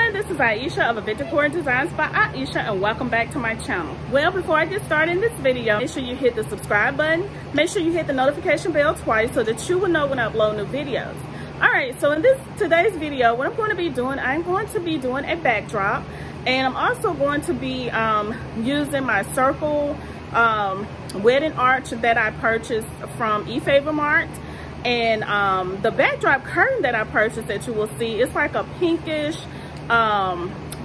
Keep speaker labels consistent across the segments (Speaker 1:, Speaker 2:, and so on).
Speaker 1: everyone, this is Aisha of Decor Designs by Aisha, and welcome back to my channel. Well, before I get started in this video, make sure you hit the subscribe button. Make sure you hit the notification bell twice so that you will know when I upload new videos. Alright, so in today's video, what I'm going to be doing, I'm going to be doing a backdrop, and I'm also going to be using my circle wedding arch that I purchased from Efavormart. And the backdrop curtain that I purchased that you will see, it's like a pinkish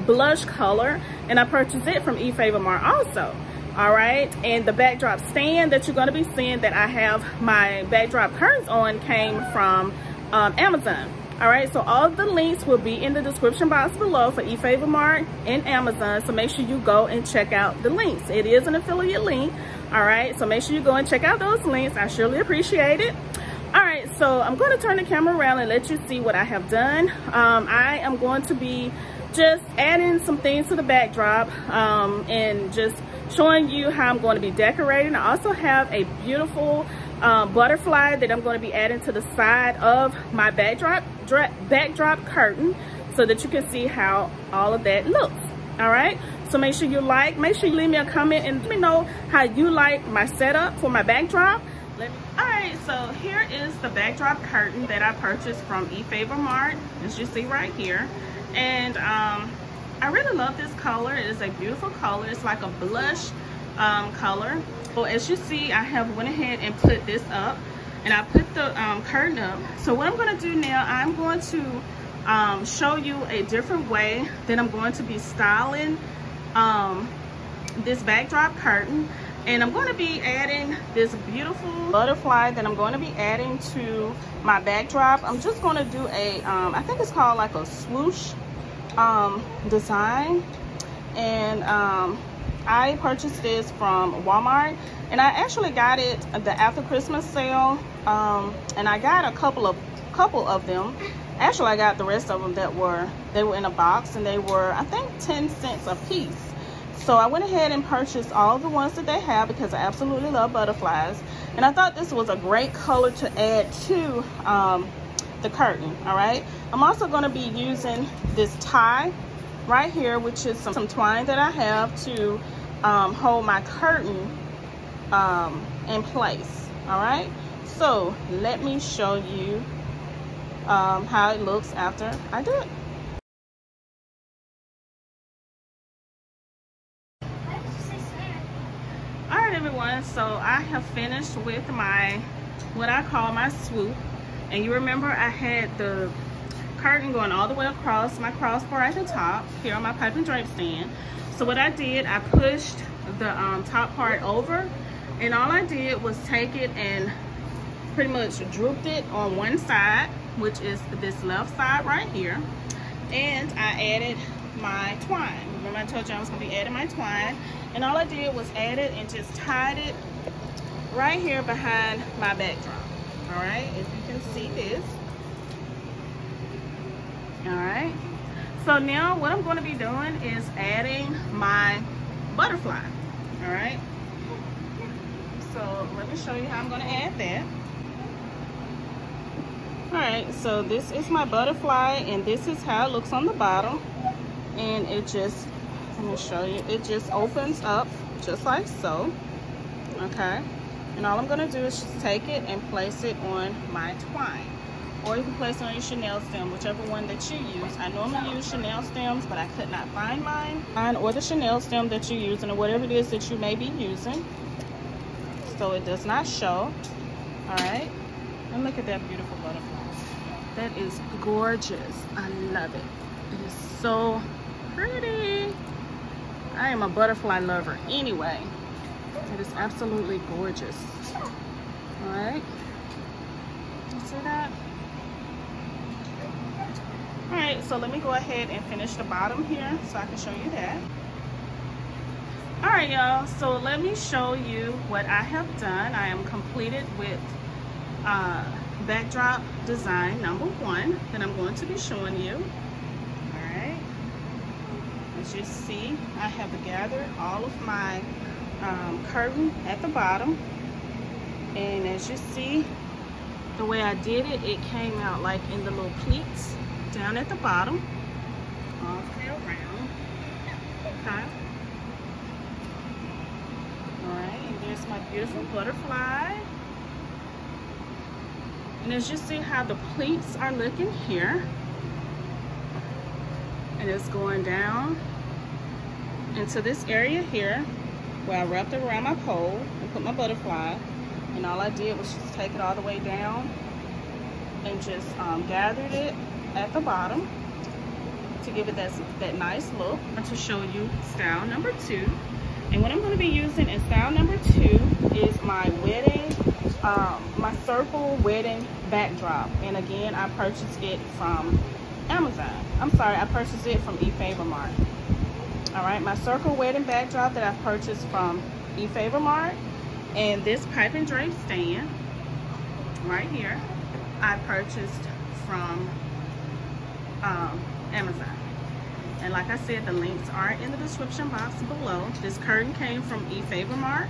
Speaker 1: blush color, and I purchased it from Efavormart also. All right, and the backdrop stand that you're going to be seeing that I have my backdrop curtains on came from Amazon. All right, so all of the links will be in the description box below for Efavormart and Amazon, so make sure you go and check out the links. It is an affiliate link. All right, so make sure you go and check out those links. I surely appreciate it. All right, so I'm going to turn the camera around and let you see what I have done. I am going to be just adding some things to the backdrop and just showing you how I'm going to be decorating. I also have a beautiful butterfly that I'm going to be adding to the side of my backdrop curtain so that you can see how all of that looks. All right, so make sure you leave me a comment and let me know how you like my setup for my backdrop. Alright, so here is the backdrop curtain that I purchased from Efavormart, as you see right here. And I really love this color. It is a beautiful color. It's like a blush color. So as you see, I have went ahead and put this up, and I put the curtain up. So what I'm going to do now, I'm going to show you a different way that I'm going to be styling this backdrop curtain. And I'm going to be adding this beautiful butterfly that I'm going to be adding to my backdrop. I'm just going to do a, I think it's called like a swoosh design. And I purchased this from Walmart. And I actually got it at the after Christmas sale. And I got a couple of them. Actually, I got the rest of them they were in a box, and they were, I think, 10 cents a piece. So I went ahead and purchased all the ones that they have because I absolutely love butterflies. And I thought this was a great color to add to the curtain, all right? I'm also gonna be using this tie right here, which is some twine that I have to hold my curtain in place, all right? So let me show you how it looks after I do it. Everyone, so I have finished with my what I call my swoop, and you remember I had the curtain going all the way across my crossbar at the top here on my pipe and drape stand. So what I did, I pushed the top part over, and all I did was take it and pretty much drooped it on one side, which is this left side right here, and I added my twine. Remember I told you I was going to be adding my twine, and all I did was add it and just tied it right here behind my backdrop. All right, if you can see this. All right, so now what I'm going to be doing is adding my butterfly. All right, so let me show you how I'm going to add that. All right, so this is my butterfly, and this is how it looks on the bottom. And it just, let me show you, it just opens up just like so. Okay, and all I'm going to do is just take it and place it on my twine, or you can place it on your chenille stem, whichever one that you use. I normally use chenille stems, but I could not find mine, or the chenille stem that you're using, or whatever it is that you may be using, so it does not show. All right, and look at that beautiful butterfly. That is gorgeous. I love it. It is so pretty. I am a butterfly lover anyway. It is absolutely gorgeous. All right, you see that? All right, so let me go ahead and finish the bottom here so I can show you that. All right, y'all, so let me show you what I have done. I am completed with backdrop design number 1 that I'm going to be showing you. As you see, I have gathered all of my curtain at the bottom, and as you see, the way I did it, it came out like in the little pleats down at the bottom. all the way around. Okay. Alright, and there's my beautiful butterfly. And as you see how the pleats are looking here, and it's going down into this area here where I wrapped it around my pole and put my butterfly, and all I did was just take it all the way down and just gathered it at the bottom to give it that nice look. I'm going to show you style number 2. And what I'm going to be using in style number 2 is my wedding, my circle wedding backdrop. And again, I purchased it from Amazon. I'm sorry, I purchased it from Efavormart. Alright, my circle wedding backdrop that I purchased from Efavormart. And this pipe and drape stand right here, I purchased from Amazon. And like I said, the links are in the description box below. This curtain came from Efavormart.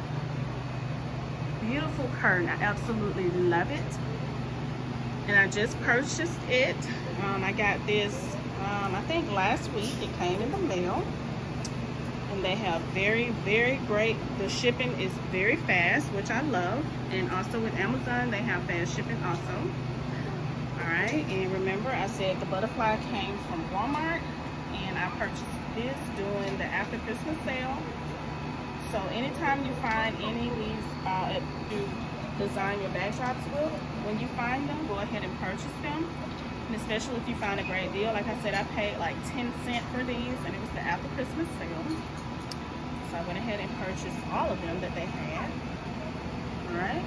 Speaker 1: Beautiful curtain, I absolutely love it. And I just purchased it. I got this, I think last week. It came in the mail. And they have very, very great, the shipping is very fast, which I love. And also with Amazon, they have fast shipping also. Alright, and remember I said the butterfly came from Walmart, and I purchased this during the after Christmas sale. So anytime you find any of these you design your backdrops with, when you find them, go ahead and purchase them. And especially if you find a great deal. Like I said, I paid like 10 cents for these, and it was the after Christmas sale. So I went ahead and purchased all of them that they had. Alright.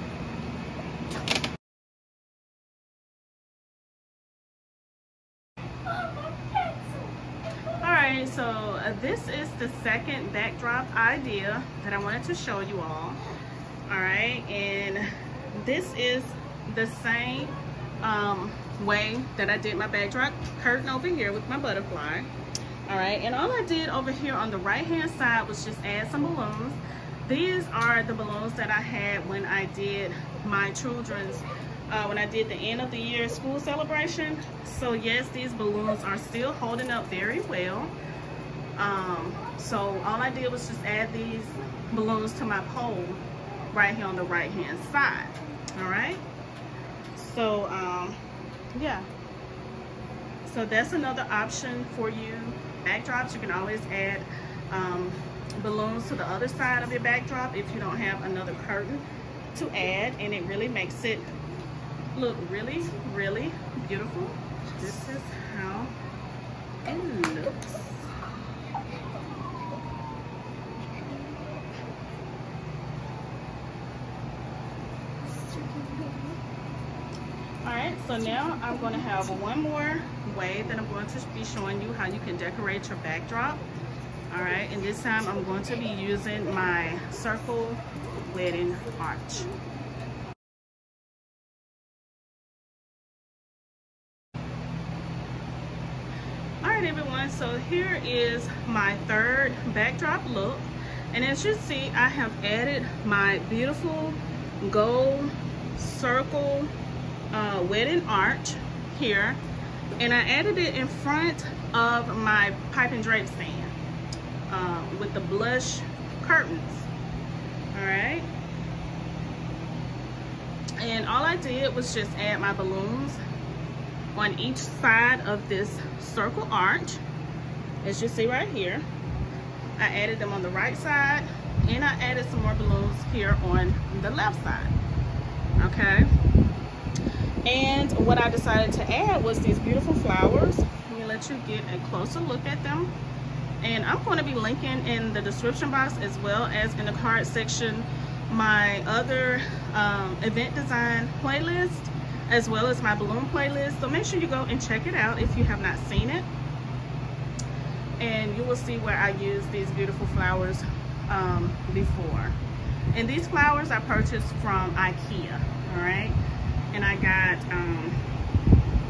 Speaker 1: Alright, so this is the second backdrop idea that I wanted to show you all. Alright, and this is the same way that I did my backdrop curtain over here with my butterfly. Alright, and all I did over here on the right hand side was just add some balloons. These are the balloons that I had when I did my children's, when I did the end of the year school celebration. So yes, these balloons are still holding up very well. So all I did was just add these balloons to my pole right here on the right hand side. Alright, so yeah, so that's another option for you. Backdrops, you can always add balloons to the other side of your backdrop if you don't have another curtain to add, and it really makes it look really, really beautiful. This is how it looks. Alright, so now I'm going to have one more way that I'm going to be showing you how you can decorate your backdrop. Alright, and this time I'm going to be using my circle wedding arch. Alright everyone, so here is my third backdrop look. And as you see, I have added my beautiful gold circle wedding arch here, and I added it in front of my pipe and drape stand with the blush curtains. Alright, and all I did was just add my balloons on each side of this circle arch. As you see right here, I added them on the right side, and I added some more balloons here on the left side. Okay, and what I decided to add was these beautiful flowers. Let me let you get a closer look at them. And I'm going to be linking in the description box as well as in the card section my other event design playlist, as well as my balloon playlist. So make sure you go and check it out if you have not seen it. And you will see where I use these beautiful flowers before. And these flowers I purchased from IKEA. Alright, and I got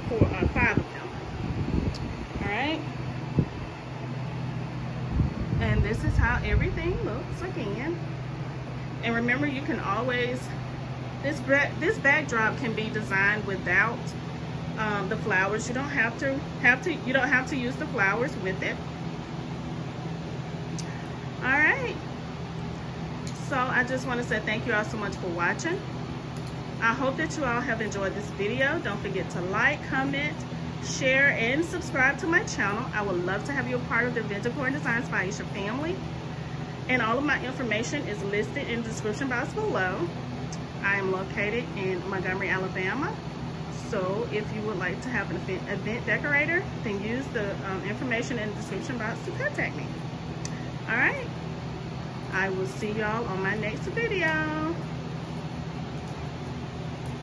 Speaker 1: 5 of them. Alright, and this is how everything looks again. And remember, you can always, this backdrop can be designed without the flowers. You don't have to use the flowers with it. All right. So I just want to say thank you all so much for watching. I hope that you all have enjoyed this video. Don't forget to like, comment, share, and subscribe to my channel. I would love to have you a part of the Decor Designs by Aisha family. And all of my information is listed in the description box below. I am located in Montgomery, Alabama. So if you would like to have an event decorator, then use the information in the description box to contact me. All right. I will see y'all on my next video.